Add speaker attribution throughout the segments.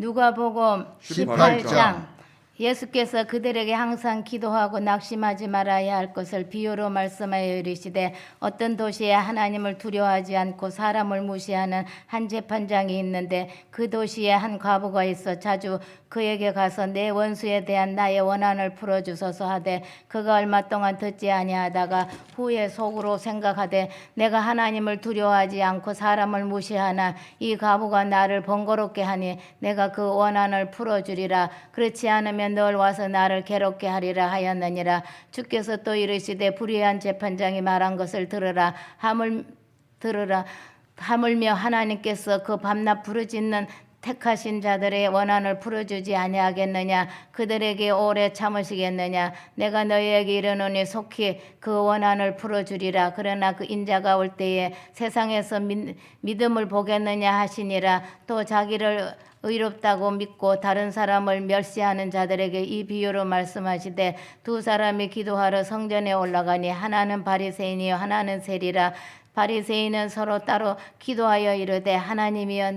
Speaker 1: 누가복음
Speaker 2: 18장.
Speaker 1: 18장. 예수께서 그들에게 항상 기도하고 낙심하지 말아야 할 것을 비유로 말씀하여 이르시되 어떤 도시에 하나님을 두려워하지 않고 사람을 무시하는 한 재판장이 있는데 그 도시에 한 과부가 있어 자주 그에게 가서 내 원수에 대한 나의 원한을 풀어주소서 하되 그가 얼마 동안 듣지 아니하다가 후에 속으로 생각하되 내가 하나님을 두려워하지 않고 사람을 무시하나 이 과부가 나를 번거롭게 하니 내가 그 원한을 풀어주리라. 그렇지 않으면 널 와서 나를 괴롭게 하리라 하였느니라. 주께서 또 이르시되 불의한 재판장이 말한 것을 들으라. 하물며 하나님께서 그 밤낮 부르짖는 택하신 자들의 원한을 풀어주지 아니하겠느냐. 그들에게 오래 참으시겠느냐. 내가 너희에게 이르노니 속히 그 원한을 풀어주리라. 그러나 그 인자가 올 때에 세상에서 믿음을 보겠느냐 하시니라. 또 자기를 의롭다고 믿고 다른 사람을 멸시하는 자들에게 이 비유로 말씀하시되 두 사람이 기도하러 성전에 올라가니 하나는 바리새인이요 하나는 세리라. 바리새인은 서로 따로 기도하여 이르되 하나님이여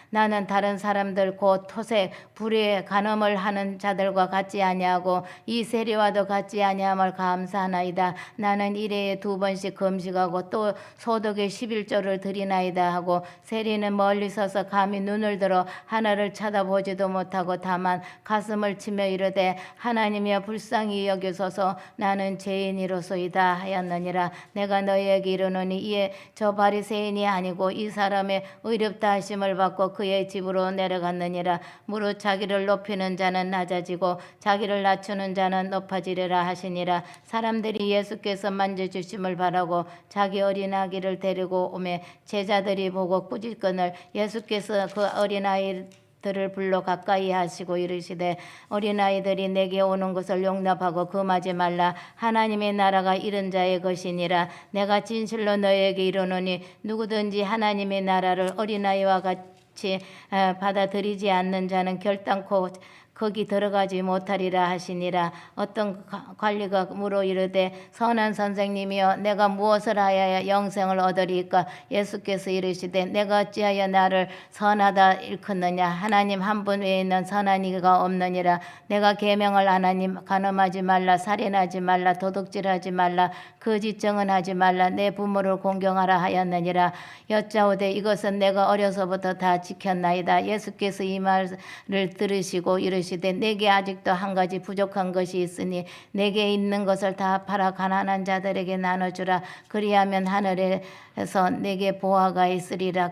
Speaker 1: 나는 다른 사람들 곧 토색 불의에 간음을 하는 자들과 같지 아니하고 이 세리와도 같지 아니함을 감사하나이다. 나는 일해에 2번씩 금식하고 또 소득의 11조를 드리나이다 하고 세리는 멀리 서서 감히 눈을 들어 하나를 쳐다보지도 못하고 다만 가슴을 치며 이르되 하나님이여 불쌍히 여기소서 나는 죄인이로소이다 하였느니라. 내가 너희에게 이르노니 이에 저 바리새인이 아니고 이 사람의 의롭다 하심을 받고 그의 집으로 내려갔느니라. 무릇 자기를 높이는 자는 낮아지고 자기를 낮추는 자는 높아지리라 하시니라. 사람들이 예수께서 만져주심을 바라고 자기 어린아기를 데리고 오매 제자들이 보고 꾸짖거늘 예수께서 그 어린아이들을 불러 가까이 하시고 이르시되 어린아이들이 내게 오는 것을 용납하고 금하지 말라. 하나님의 나라가 이런 자의 것이니라. 내가 진실로 너희에게 이르노니 누구든지 하나님의 나라를 어린아이와 같이 받아들이지 않는 자는 결단코 거기 들어가지 못하리라 하시니라. 어떤 관리가 물어 이르되 선한 선생님이여 내가 무엇을 하여야 영생을 얻으리까? 예수께서 이르시되 내가 어찌하여 나를 선하다 일컫느냐. 하나님 한 분 외에는 선한 이가 없느니라. 내가 계명을 안 하니 간음하지 말라, 살인하지 말라, 도둑질하지 말라, 거짓 증언하지 말라, 내 부모를 공경하라 하였느니라. 여짜오되 이것은 내가 어려서부터 다 지켰나이다. 예수께서 이 말을 들으시고 이르시되 내게 아직도 한 가지 부족한 것이 있으니 내게 있는 것을 다 팔아 가난한 자들에게 나눠주라. 그리하면 하늘에서 내게 보화가 있으리라.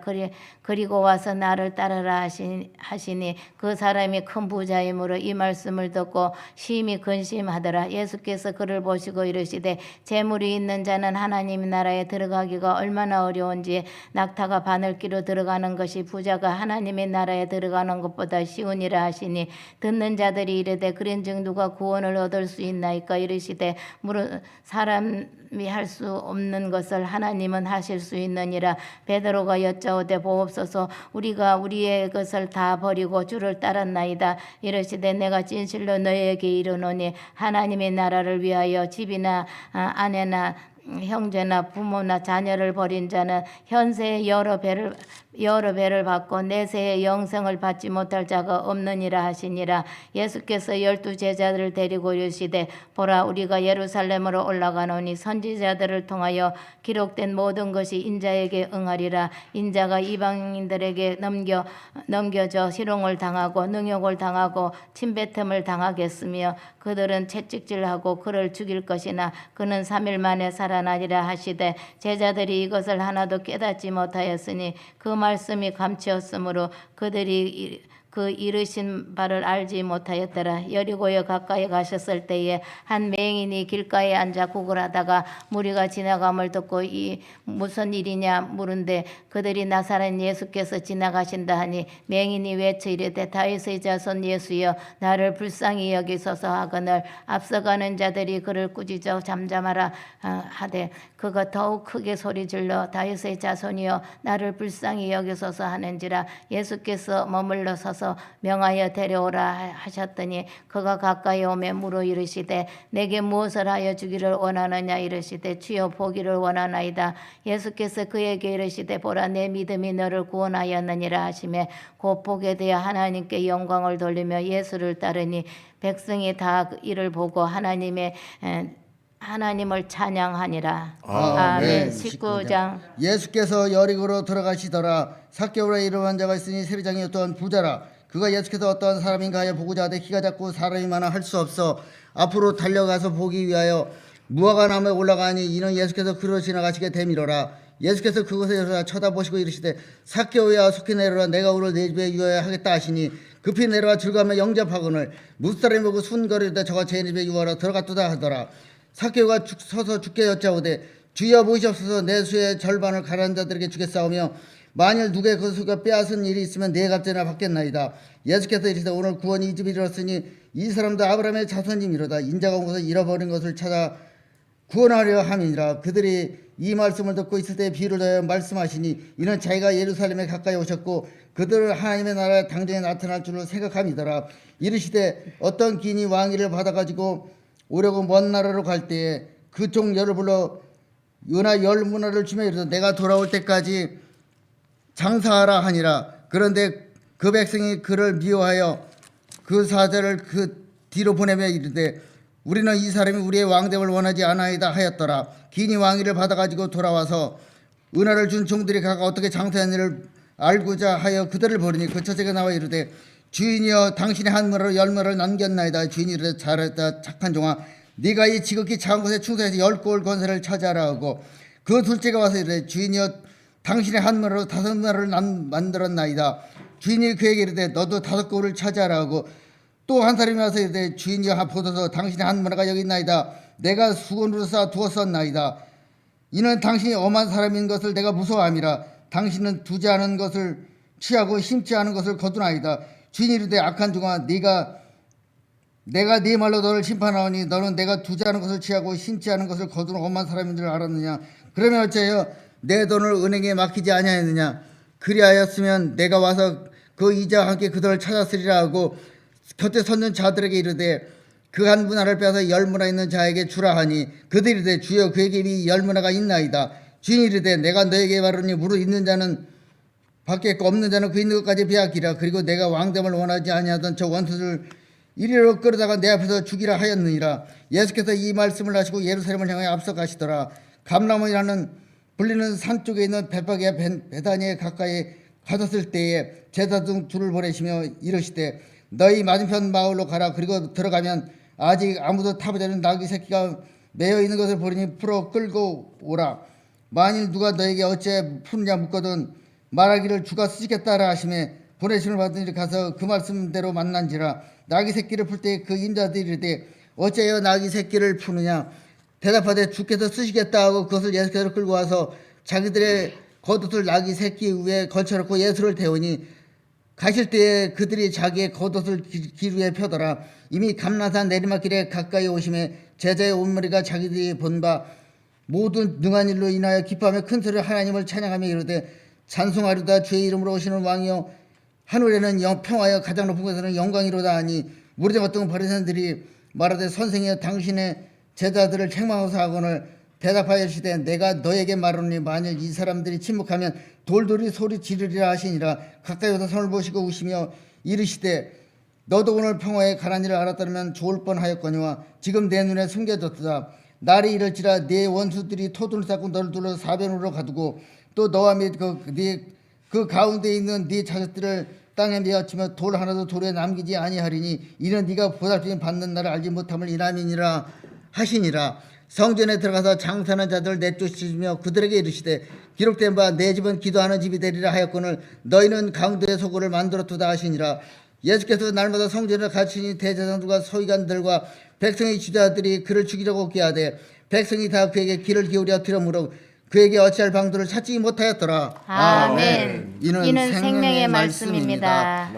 Speaker 1: 그리고 와서 나를 따르라 하시니 그 사람이 큰 부자이므로 이 말씀을 듣고 심히 근심하더라. 예수께서 그를 보시고 이르시되 재물이 있는 자는 하나님 나라에 들어가기가 얼마나 어려운지 낙타가 바늘기로 들어가는 것이 부자가 하나님의 나라에 들어가는 것보다 쉬우니라 하시니 듣는 자들이 이르되 그런즉 누가 구원을 얻을 수 있나이까? 이르시되 무릇 사람이 할 수 없는 것을 하나님은 하실 수 있느니라. 베드로가 여짜오되 보옵소서 우리가 우리의 것을 다 버리고 주를 따랐나이다. 이르시되 내가 진실로 너희에게 이르노니 하나님의 나라를 위하여 집이나 아내나 형제나 부모나 자녀를 버린 자는 현세에 여러 배를 받고 내세에 영생을 받지 못할 자가 없느니라 하시니라. 예수께서 12 제자들을 데리고 이르시되 보라 우리가 예루살렘으로 올라가노니 선지자들을 통하여 기록된 모든 것이 인자에게 응하리라. 인자가 이방인들에게 넘겨져 희롱을 당하고 능욕을 당하고 침뱉음을 당하겠으며 그들은 채찍질하고 그를 죽일 것이나 그는 3일 만에 살아나리라 하시되 제자들이 이것을 하나도 깨닫지 못하였으니 그 말씀이 감추었으므로 그들이 그 이르신 바를 알지 못하였더라. 여리고에 가까이 가셨을 때에 한 맹인이 길가에 앉아 구걸하다가 무리가 지나감을 듣고 이 무슨 일이냐 물은데 그들이 나사렛 예수께서 지나가신다 하니 맹인이 외쳐 이르되 다윗의 자손 예수여 나를 불쌍히 여기소서 하거늘 앞서가는 자들이 그를 꾸짖어 잠잠하라 하되 그가 더욱 크게 소리질러 다윗의 자손이여 나를 불쌍히 여기소서 하는지라. 예수께서 머물러 서서 가서 명하여 데려오라 하셨더니 그가 가까이 오매 물어 이르시되 내게 무엇을 하여 주기를 원하느냐 이르시되 주여 보기를 원하나이다. 예수께서 그에게 이르시되 보라 내 믿음이 너를 구원하였느니라 하시매 곧 보게 되어 하나님께 영광을 돌리며 예수를 따르니 백성이 다 이를 보고 하나님을 찬양하니라. 아멘. 19장.
Speaker 2: 예수께서 여리고로 들어가시더라. 삭개오라 이름한 자가 있으니 세리장이 어떠한 부자라. 그가 예수께서 어떠한 사람인가 하여 보고자 하되 키가 작고 사람이 많아 할 수 없어 앞으로 달려가서 보기 위하여 무화과 나무에 올라가니 이는 예수께서 그로 지나가시게 되밀어라. 예수께서 그곳에 쳐다보시고 이르시되 삭개오야 속히 내려라. 내가 오늘 내 집에 유하여 하겠다 하시니 급히 내려와 즐거움에 영접하거늘 무사람이 보고 순거리되 저가 제 집에 유하러 들어갔도다 하더라. 삭개오가 서서 주께 여짜오되 주여 보시옵소서 내 수의 절반을 가난한 자들에게 주겠사오며 만일 누구의 그 수가 빼앗은 일이 있으면 네 값제나 받겠나이다. 예수께서 이르시되 오늘 구원이 이 집에 이르렀으니 이 사람도 아브라함의 자손임이로다. 인자가 온 것을 잃어버린 것을 찾아 구원하려 함이니라. 그들이 이 말씀을 듣고 있을 때 비유를 더하여 말씀하시니 이는 자기가 예루살렘에 가까이 오셨고 그들을 하나님의 나라에 당장에 나타날 줄로 생각함이더라. 이르시되 어떤 기인이 왕위를 받아가지고 오려고 먼 나라로 갈 때에 그 종 열을 불러 은하 10문화를 주며 이르되 내가 돌아올 때까지 장사하라 하니라. 그런데 그 백성이 그를 미워하여 그 사자를 그 뒤로 보내며 이르되 우리는 이 사람이 우리의 왕됨을 원하지 않아이다 하였더라. 기인이 왕위를 받아가지고 돌아와서 은하를 준 종들이 각각 어떻게 장사한 일을 알고자 하여 그들을 보리니 그 처제가 나와 이르되 주인이여 당신의 한 문화로 10문화를 남겼나이다. 주인이 이르되 잘했다 착한 종아 네가 이 지극히 작은 곳에 충성해서 10골 권세를 차지하라 하고 그 둘째가 와서 이르되 주인이여 당신의 한 문화로 5문화를 만들었나이다. 주인이 그에게 이르되 너도 5골을 차지하라 하고 또 한 사람이 와서 이르되 주인이여 보소서 당신의 한 문화가 여기 있나이다. 내가 수건으로 쌓아 두었었나이다. 이는 당신이 엄한 사람인 것을 내가 무서워함이라. 당신은 두지 않은 것을 취하고 심지 않은 것을 거두나이다. 주인이 이르되 악한 종아 내가 네 말로 너를 심판하오니 너는 내가 두지 않은 것을 취하고 심지 않은 것을 거두는 엄한 사람인 줄 알았느냐. 그러면 어찌하여 내 돈을 은행에 맡기지 아니하였느냐. 그리하였으면 내가 와서 그 이자와 함께 그들을 찾았으리라 하고 곁에 섰는 자들에게 이르되 그 한 문화를 빼서 10문화 있는 자에게 주라 하니 그들이 이르되 주여 그에게 이 10문화가 있나이다. 주인이 이르되 내가 너에게 말하니 무릇 있는 자는 밖에 없는 자는 그 있는 것까지 빼앗기라. 그리고 내가 왕됨을 원하지 아니하던 저 원수를 이리로 끌어다가 내 앞에서 죽이라 하였느니라. 예수께서 이 말씀을 하시고 예루살렘을 향하여 앞서 가시더라. 감람원이라는 불리는 산 쪽에 있는 벳박의 베다니에 가까이 가셨을 때에 제자 중 둘을 보내시며 이르시되 너희 맞은편 마을로 가라. 그리고 들어가면 아직 아무도 타보지 않은 나귀 새끼가 매여 있는 것을 보리니 풀어 끌고 오라. 만일 누가 너에게 어째 푸느냐 묻거든 말하기를 주가 쓰시겠다라 하시매 보내심을 받은 일이 가서 그 말씀대로 만난지라. 나귀 새끼를 풀 때 그 인자들이 이르되 어째여 나귀 새끼를 푸느냐. 대답하되 주께서 쓰시겠다 하고 그것을 예수께서 끌고 와서 자기들의 겉옷을 나귀 새끼 위에 걸쳐놓고 예수를 태우니 가실 때에 그들이 자기의 겉옷을 길 위에 펴더라. 이미 감나산 내리막길에 가까이 오심에 제자의 온머리가 자기들이 본 바 모든 능한 일로 인하여 기뻐하며 큰 소리로 하나님을 찬양하며 이르되 찬송하리다. 주의 이름으로 오시는 왕이여 하늘에는 평화여 가장 높은 곳에는 영광이로다 하니 무리된 어떤 바리새인들이 말하되 선생이여 당신의 제자들을 책망하사 하거늘 대답하여 이르시되 내가 너에게 말하노니 만일 이 사람들이 침묵하면 돌돌이 소리 지르리라 하시니라. 가까이 오사 손을 보시고 우시며 이르시되 너도 오늘 평화에 관한 일을 알았다면 좋을 뻔하였거니와 지금 내 눈에 숨겨졌다. 날이 이럴지라 네 원수들이 토둔을 쌓고 너를 둘러 사변으로 가두고 또 너와 및 그 가운데 있는 네 자식들을 땅에 내어치며 돌 하나도 돌에 남기지 아니하리니 이는 네가 보살핌 받는 날을 알지 못함을 인함이니라 하시니라. 성전에 들어가서 장사하는 자들을 내쫓으시며 그들에게 이르시되 기록된 바 내 집은 기도하는 집이 되리라 하였거늘 너희는 강도의 소굴을 만들었도다 하시니라. 예수께서 날마다 성전을 가르치니 대제사장들과 서기관들과 백성의 지도자들이 그를 죽이려고 꾀하되 백성이 다 그에게 귀를 기울여 들으므로 그에게 어찌할 방도를 찾지 못하였더라.
Speaker 1: 아멘. 이는 생명의 말씀입니다.